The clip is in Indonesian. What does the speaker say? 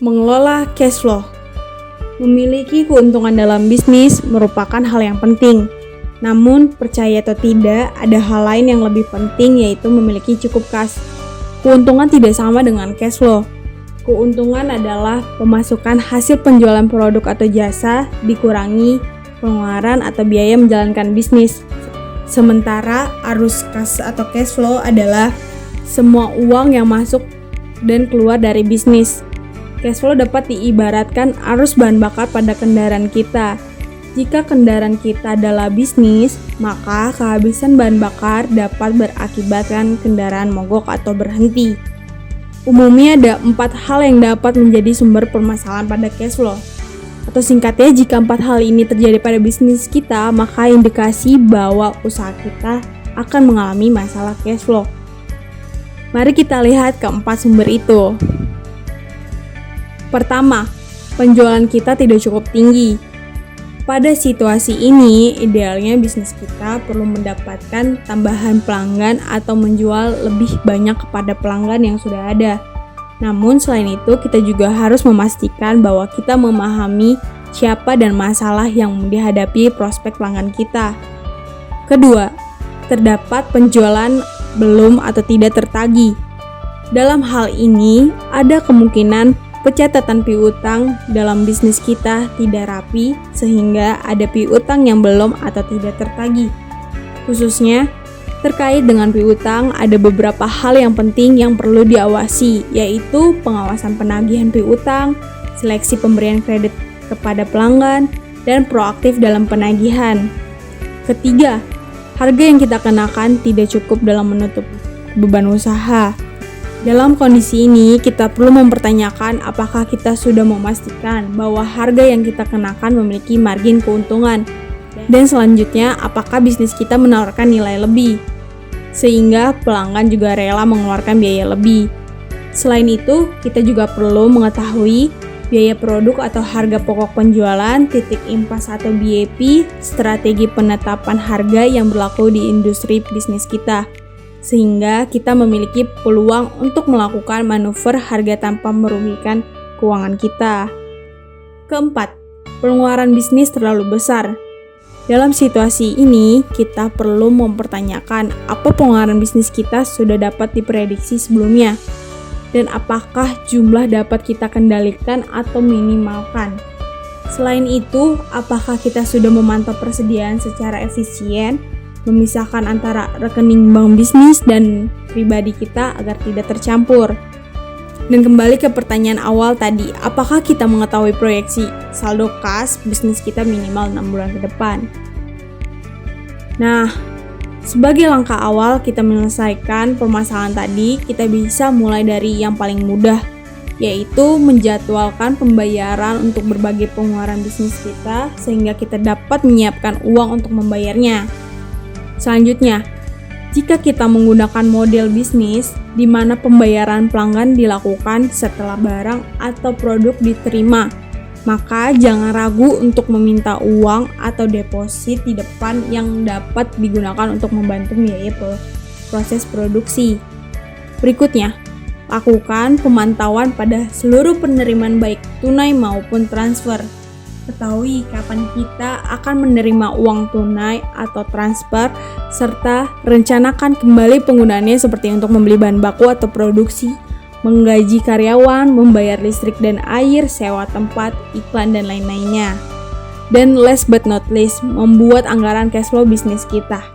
Mengelola cash flow. Memiliki keuntungan dalam bisnis merupakan hal yang penting. Namun, percaya atau tidak, ada hal lain yang lebih penting, yaitu memiliki cukup kas. Keuntungan tidak sama dengan cash flow. Keuntungan adalah pemasukan hasil penjualan produk atau jasa dikurangi pengeluaran atau biaya menjalankan bisnis. Sementara arus kas atau cash flow adalah semua uang yang masuk dan keluar dari bisnis. Cash flow dapat diibaratkan arus bahan bakar pada kendaraan kita. Jika kendaraan kita adalah bisnis, maka kehabisan bahan bakar dapat berakibatkan kendaraan mogok atau berhenti. Umumnya ada 4 hal yang dapat menjadi sumber permasalahan pada cash flow. Atau singkatnya, jika 4 hal ini terjadi pada bisnis kita, maka indikasi bahwa usaha kita akan mengalami masalah cash flow. Mari kita lihat keempat sumber itu. Pertama, penjualan kita tidak cukup tinggi. Pada situasi ini, idealnya bisnis kita perlu mendapatkan tambahan pelanggan atau menjual lebih banyak kepada pelanggan yang sudah ada. Namun selain itu, kita juga harus memastikan bahwa kita memahami siapa dan masalah yang dihadapi prospek pelanggan kita. Kedua, terdapat penjualan belum atau tidak tertagih. Dalam hal ini, ada kemungkinan pencatatan piutang dalam bisnis kita tidak rapi sehingga ada piutang yang belum atau tidak tertagih. Khususnya terkait dengan piutang, ada beberapa hal yang penting yang perlu diawasi, yaitu pengawasan penagihan piutang, seleksi pemberian kredit kepada pelanggan, dan proaktif dalam penagihan. Ketiga, harga yang kita kenakan tidak cukup dalam menutup beban usaha. Dalam kondisi ini, kita perlu mempertanyakan apakah kita sudah memastikan bahwa harga yang kita kenakan memiliki margin keuntungan. Dan selanjutnya, apakah bisnis kita menawarkan nilai lebih, sehingga pelanggan juga rela mengeluarkan biaya lebih. Selain itu, kita juga perlu mengetahui biaya produk atau harga pokok penjualan, titik impas atau BAP, strategi penetapan harga yang berlaku di industri bisnis kita, sehingga kita memiliki peluang untuk melakukan manuver harga tanpa merugikan keuangan kita. Keempat, pengeluaran bisnis terlalu besar. Dalam situasi ini, kita perlu mempertanyakan apa pengeluaran bisnis kita sudah dapat diprediksi sebelumnya, dan apakah jumlah dapat kita kendalikan atau minimalkan. Selain itu, apakah kita sudah memantau persediaan secara efisien, memisahkan antara rekening bank bisnis dan pribadi kita agar tidak tercampur. Dan kembali ke pertanyaan awal tadi, apakah kita mengetahui proyeksi saldo kas bisnis kita minimal 6 bulan ke depan? Nah, sebagai langkah awal kita menyelesaikan permasalahan tadi, kita bisa mulai dari yang paling mudah, yaitu menjadwalkan pembayaran untuk berbagai pengeluaran bisnis kita sehingga kita dapat menyiapkan uang untuk membayarnya. Selanjutnya, jika kita menggunakan model bisnis di mana pembayaran pelanggan dilakukan setelah barang atau produk diterima, maka jangan ragu untuk meminta uang atau deposit di depan yang dapat digunakan untuk membantu biaya proses produksi. Berikutnya, lakukan pemantauan pada seluruh penerimaan baik tunai maupun transfer. Ketahui kapan kita akan menerima uang tunai atau transfer, serta rencanakan kembali penggunaannya seperti untuk membeli bahan baku atau produksi, menggaji karyawan, membayar listrik dan air, sewa tempat, iklan, dan lain-lainnya. Dan last but not least, membuat anggaran cash flow bisnis kita.